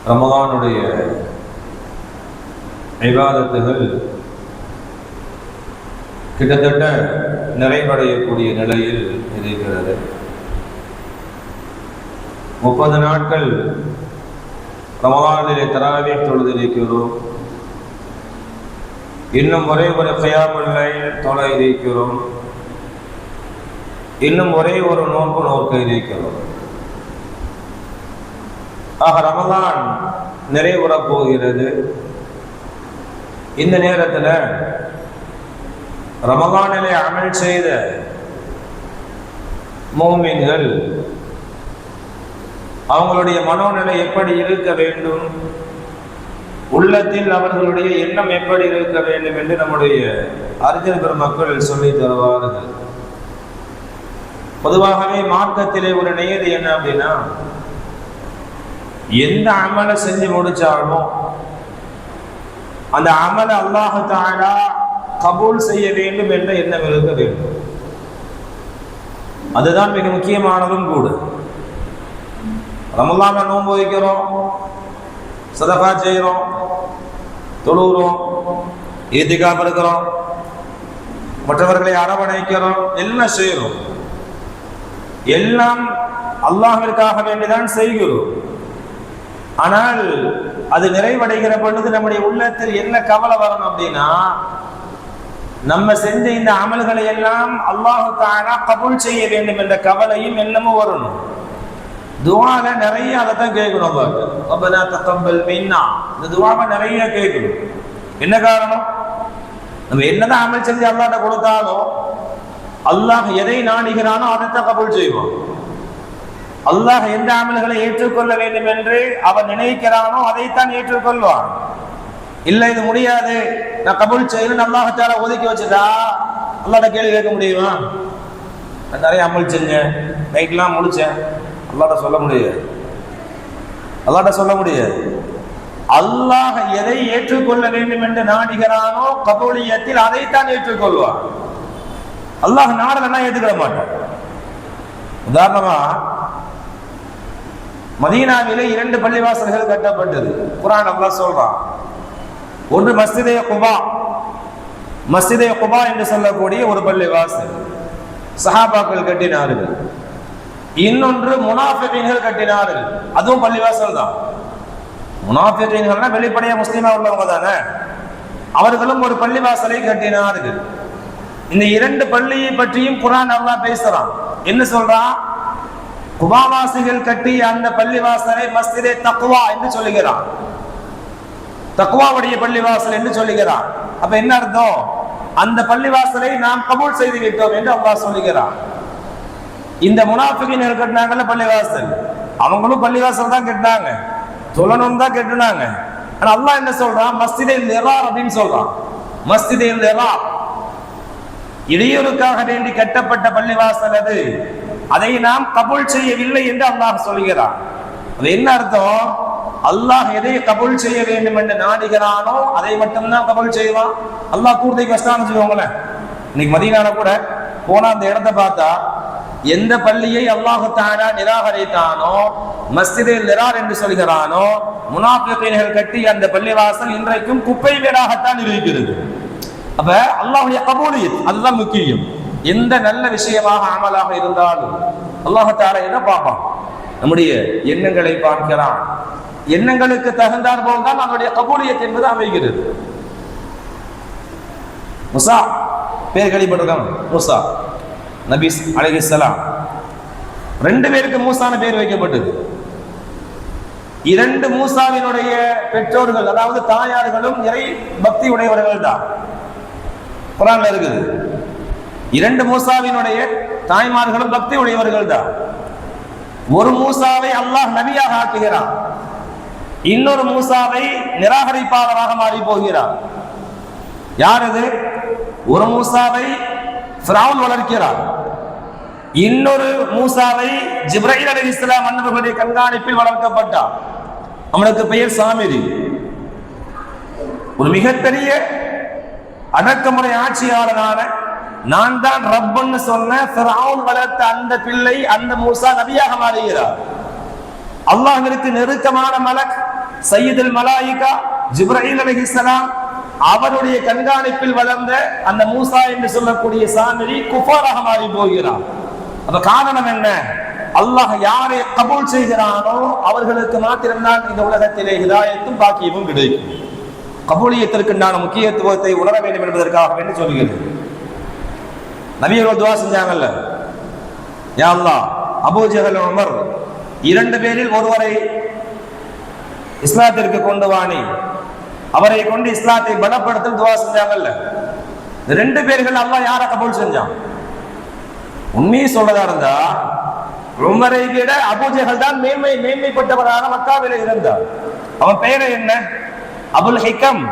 ரமலானுடைய இபாதத்துகள் கிட்டத்தட்ட நிறைவடையக்கூடிய நிலையில் இருக்கிறது. 30 நாட்கள் ரமலானிலே தராவீஹ் தொழுதிருக்கிறோம். இன்னும் ஒரே ஒரு கியாமுல் லைல் தொழ இருக்கிறோம். இன்னும் ஒரே ஒரு நோன்பு நோக்க இருக்கிறோம். ஆக ரமலான் நிறைவுறப் போகிறது. இந்த நேரத்தில் ரமலானிலே அமல் செய்த முஃமின்கள் அவங்களுடைய மனோநிலை எப்படி இருக்க வேண்டும், உள்ளத்தில் அவர்களுடைய எண்ணம் எப்படி இருக்க வேண்டும் என்று நம்முடைய அறிஞர் பெருமக்கள் சொல்லி தருவார்கள். பொதுவாகவே மார்க்கத்திலே ஒரு நியதி என்ன அப்படின்னா, எந்த அமலை செஞ்சு முடிச்சாலும் அந்த அமலை அல்லாஹ் தஆலா கபூல் செய்ய வேண்டும் என்ற எண்ணம் இருக்க வேண்டும். அதுதான் மிக முக்கியமானதும் கூட. ரமலான்ல நோன்பு வைக்கிறோம், சதகா செய்கிறோம், தொழுகிறோம், இத்திகாஃப் இருக்கிறோம், மற்றவர்களை அரவணைக்கிறோம், எல்லாம் செய்கிறோம். எல்லாம் அல்லாஹ்விற்காக வேண்டிதான் செய்கிறோம். ஆனால் அது நிறைவடைகிற பொழுது நம்முடைய உள்ளத்தில் என்ன கவலை வரணும் அப்படின்னா, நம்ம செஞ்ச இந்த அமல்களை எல்லாம் அல்லாஹ் தஆலா கபூல் செய்ய வேண்டும் என்ற கவலையும் எண்ணமும் வரணும். துஆல நிறைய அதைத்தான் கேட்கணும். ரப்பனா தகப்பல் மின்னா, இந்த துஆவை நிறைய கேட்கணும். என்ன காரணம்? நம்ம என்னதான் அமல் செஞ்சு அல்லாஹ்ட்ட கொடுத்தாலும் அல்லாஹ் எதை நாடுகிறானோ அதைத்தான் கபூல் செய்வான். அல்லாஹ் எந்த அமல்களை ஏற்றுக்கொள்ள வேண்டும் என்று அவன் நினைக்கிறானோ அதைத்தான் ஏற்றுக்கொள்வான். இல்லை இது முடியாது, நான் கபூல் செய்யணும் அல்லாஹ் தஆலா ஒதுக்கி வச்சுட்டா அல்லாஹ்ட்ட கேள்வி கேட்க முடியுமா? நான் நிறைய அமல் செஞ்சேன், நைட்லாம் முடிச்சேன், அல்லாஹ்ட்ட சொல்ல முடியாது. அல்லாஹ்ட்ட சொல்ல முடியாது. அல்லாஹ் எதை ஏற்றுக்கொள்ள வேண்டும் என்று நாடுகிறானோ கபூலியத்தில் அதைத்தான் ஏற்றுக்கொள்வான். அல்லாஹ் நாடலன்னா ஏற்றுக்கிற மாட்டான். உதாரணமா மதீனாவிலே 2 பள்ளிவாசல்கள் கட்டப்பட்டது. குர்ஆன் அல்லாஹ் சொல்றான். ஒன்று மஸ்ஜிதே குபா, மஸ்ஜிதே குபா என்று சொல்லக்கூடிய ஒரு பள்ளிவாசல் சஹாபாக்கள் கட்டினார்கள். இன்னொன்று முனாஃபிகீன்கள் கட்டினார்கள், அதுவும் பள்ளிவாசல் தான். முனாஃபிகீன்கள்னா வெளிப்படையா முஸ்லிமா உள்ளவங்க தானே, அவர்களும் ஒரு பள்ளிவாசலை கட்டினார்கள். இந்த 2 பள்ளியை பற்றியும் குர்ஆன் அல்லாஹ் பேசுறான். என்ன சொல்றான்? குபாவாசிகள் கட்டிய அந்த பள்ளிவாசலை மஸ்ஜிதே தக்வா என்று சொல்லுகிறான். தக்வாவுடைய பள்ளிவாசல் என்று சொல்லுகிறான். அப்ப என்ன அர்த்தம்? அந்த பள்ளிவாசலை நாம் கபூல் செய்து விட்டோம் என்று அல்லாஹ் சொல்லுகிறான். இந்த முனாஃபிகீன்கள் கட்டினாங்கல்ல பள்ளிவாசல், அவங்களும் பள்ளிவாசல் தான் கட்டினாங்க, தொழணும் தான் கட்டினாங்க. ஆனா அல்லாஹ் என்ன சொல்றான்? மஸ்ஜிதே லிரார் அப்படின்னு சொல்றான். மஸ்ஜிதே லிரார், இடையூறுக்காக வேண்டி கட்டப்பட்ட பள்ளிவாசல் அது, அதை நாம் கபூல் செய்யவில்லை என்று அல்லாஹ் சொல்கிறான். அது என்ன அர்த்தம்? அல்லாஹ் எதை கபூல் செய்ய வேண்டும் என்று நாடுகிறானோ அதை மட்டும்தான் கபூல் செய்வான். அல்லாஹ் கூர்தைக்கு கஷ்டம் சொல்லுவாங்களேன். இன்னைக்கு மதீனால கூட போனா அந்த இடத்தை பார்த்தா எந்த பள்ளியை அல்லாஹ் தஆலா நிராகரித்தானோ, மஸ்ஜிதே லிரார் என்று சொல்கிறானோ, முனாஃபிகீன்கள் கட்டி அந்த பள்ளிவாசல் இன்றைக்கும் குப்பை வீடாகத்தான் இருக்கிறது. அப்ப அல்லாஹ்வுடைய கபூலியத் அதுதான் முக்கியம். எந்த நல்ல விஷயமாக அமலாக இருந்தாலும் அல்லாஹ் தஆலா என்ன பார்ப்பான்? நம்முடைய எண்ணங்களை பார்க்கிறான். எண்ணங்களுக்கு தகுந்தார் போல் தான் நம்முடைய கபூலியத் என்பது அமைகிறது. மூசா பேர் கேள்விப்பட்டிருக்காங்க. மூசா நபி அலைஹிஸ்ஸலாம், 2 பேருக்கு மூசான பேர் வைக்கப்பட்டது. 2 மூசாவினுடைய பெற்றோர்கள், அதாவது தாயார்களும் இறை பக்தி உடையவர்கள் தான். குர்ஆன்ல இருக்குது. 2 மூசாவினுடைய தாய்மார்களும் பக்தி உடையவர்கள் தான். ஒரு மூசாவை அல்லாஹ் நபியாக ஆக்குகிறான், இன்னொரு மூசாவை நிராகரிப்பாளராக மாறி போகிறார். யார் அது? ஒரு மூசாவை ஃபிரௌன் வளர்க்கிறார், இன்னொரு மூசாவை ஜிப்ரீல் அலைஹிஸ்ஸலாம் அன்னவர்களுடைய கண்காணிப்பில் வளர்க்கப்பட்டார். அவனுக்கு பெயர் சாமிரி. ஒரு மிகப்பெரிய அடக்குமுறை ஆட்சியாளரான, நான் தான் ரப்புன்னு சொன்ன ஃபிரௌன் வளர்த்த அந்த பிள்ளை, அந்த மூசா நபியாக மாறுகிறார். அல்லாஹ்விற்கு நெருக்கமான மலக், சையதுல் மலாயிகா ஜிப்ரீல் அலைஹிஸ்ஸலாம் அவருடைய கண்காணிப்பில் வளர்ந்த அந்த மூசா என்று சொல்லக்கூடிய சாமிரி குஃபாராக மாறி போகிறார். அப்ப காரணம் என்ன? அல்லாஹ் யாரை கபூல் செய்கிறானோ அவர்களுக்கு மாத்திரம்தான் இந்த உலகத்திலே ஹிதாயத்தும் பாக்கியமும் கிடைக்கும். கபூலியத்திற்குண்டான முக்கியத்துவத்தை உணர வேண்டும் என்பதற்காக வேண்டி சொல்கிறேன். நபியர்கள் துஆ செஞ்சாங்கல்ல, யா அல்லாஹ் அபூ ஜஹல் உமர் இரண்டு பேரில் ஒருவரை இஸ்லாத்திற்கு கொண்டு வாணி, அவரை கொண்டு இஸ்லாத்தை பலப்படுத்த துஆ செஞ்சாங்கல்ல. ரெண்டு பேர்கள் அல்லாஹ் யாரை கபூல் செஞ்சான்? உண்மையை சொல்லதா இருந்தா உமரை விட அபூ ஜஹல் தான் மேன்மைப்பட்டவராக மக்காவிலே இருந்தார். அவன் பெயரை என்ன? அபுல் ஹிகம்.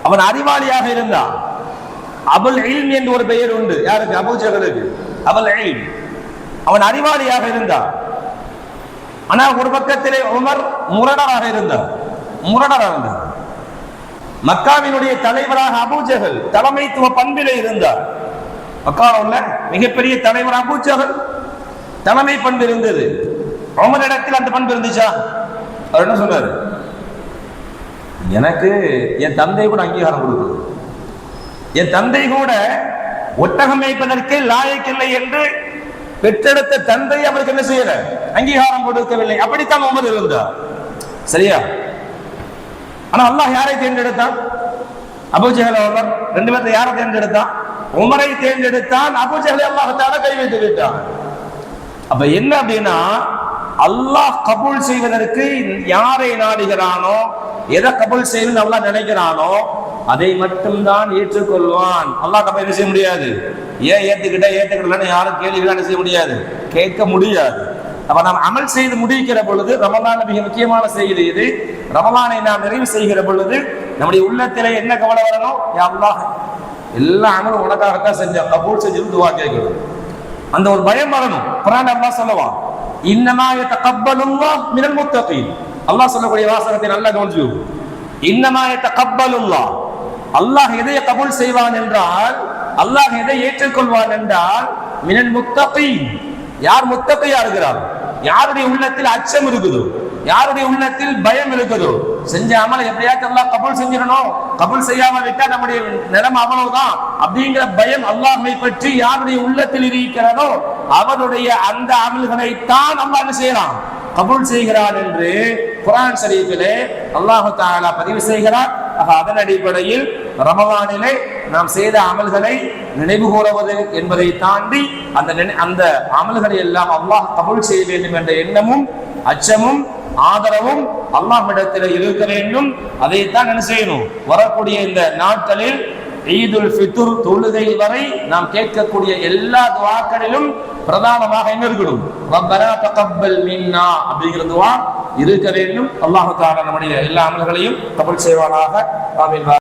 அவன் அறிவாளியாக இருந்தான். அபுல் இல்ம் என்று ஒரு பெயர் உண்டு. யாருக்கு? அபூ ஜஹலுக்கு. அபுல் இல்ம். அவன் அறிவாளியாக இருந்தான். ஆனா ஒரு பக்கத்திலே உமர் முரடராக இருந்தார். மக்காவினுடைய தலைவராக அபூ ஜஹல் தலைமைத்துவ பண்பிலே இருந்தார். மக்காவில் உள்ள மிகப்பெரிய தலைவர் அபூ ஜஹல் தலைமை பண்பு இருந்தது. உமரிடத்தில் அந்த பண்பு இருந்துச்சா? அவர் என்ன சொன்னாரு? எனக்கு என் தந்தை கூட அங்கீகாரம் கொடுக்குது. என் தந்தை கூட ஒட்டகம் மேய்ப்பதற்கு லாயக்கில்லை என்று பெற்றெடுத்த தந்தை அவருக்கு என்ன செய்யல? அங்கீகாரம் கொடுக்கவில்லை. அப்படித்தான் உமர் இருந்தார். சரியா? ஆனா அல்லாஹ் யாரை தேர்ந்தெடுத்தான்? அபூ ஜஹல் உமர் ரெண்டு பேர்த்த யாரை தேர்ந்தெடுத்தான்? உமரை தேர்ந்தெடுத்தான். அபூ ஜஹலை அல்லாஹ் தஆலா கை வைத்து விட்டான். அப்ப என்ன அப்படின்னா, அல்லாஹ் கபூல் செய்வதற்கு யாரை நாடுகிறானோ, எதை கபூல் செய்யணும்னு அல்லாஹ் நினைக்கிறானோ அதை மட்டும்தான் ஏற்றுக்கொள்வான். அல்லாஹ் கபூல் என்ன செய்ய முடியாது? ஏன் ஏற்றுக்கிட்டலன்னு யாரும் கேள்விகள் என்ன செய்ய முடியாது, கேட்க முடியாது. அப்ப நாம் அமல் செய்து முடிக்கிற பொழுது, ரமலான் மிக முக்கியமான செய்தி இது. ரமலானை நாம் நிறைவு செய்கிற பொழுது நம்முடைய உள்ளத்திலே என்ன கவலை வரணும்? யா அல்லாஹ் எல்லா அமலும் உனக்காகத்தான் செஞ்ச, கபூல் செஞ்சு துஆ கேட்கணும். அந்த ஒரு பயம் வரணும். குர்ஆன் அல்லாஹ் சொல்லுவான், இன்னமா யதகப்பலுல்லாஹ் மினல் முத்தகீன். அல்லாஹ் சொல்லக்கூடிய வாசகத்தை நல்லா கவனிச்சு. இன்னமா யதகப்பலுல்லாஹ், அல்லாஹ் எதை கபூல் செய்வான் என்றால், அல்லாஹ் எதை ஏற்றுக்கொள்வான் என்றால், மினல் முத்தகீன். யார் முத்தகியா இருக்கிறார்? யாருடைய உள்ளத்தில் அச்சம் இருக்குதோ, யாருடைய உள்ளத்தில் பயம் இருக்குதோ, செஞ்ச அமலை எப்படியாச்சும் அல்லாஹ் கபூல் செஞ்சிடணும், கபூல் செய்யாம விட்டா நம்முடைய நிலைமை அவ்வளவுதான் அப்படிங்கிற பயம் அல்லாஹ்வை பற்றி யாருடைய உள்ளத்தில் இருக்கிறதோ அவருடைய அந்த அமல்களை தான் அல்லாஹ் என்ன செய்யறான்? கபூல் செய்கிறான் என்று குர்ஆன் ஷரீஃபிலே அல்லாஹ் தஆலா பதிவு செய்கிறார். அதன் அடிப்படையில் ரமலானிலே நாம் செய்த அமல்களை நினைவு கூறுவது என்பதை தாண்டி அந்த அமல்களை எல்லாம் அல்லாஹ் கபூல் செய்ய வேண்டும் என்ற எண்ணமும் அச்சமும் ஆதரவும் அல்லாஹ்விடத்தில் இருக்க வேண்டும். அதைத்தான் என்ன செய்யணும்? வரக்கூடிய இந்த நாட்களில் ஈதுல் ஃபித்ர் தொழுகை வரை நாம் கேட்கக்கூடிய எல்லா துஆக்களிலும் பிரதானமாக என்ன இருக்கணும்? ரப்பனா தகப்பல் மின்னா அப்படிங்கிற துஆ இருக்க வேண்டும். அல்லாஹ் தஆலா நம்முடைய எல்லா அமல்களையும் கபூல் செய்வானாக. ஆமீன்.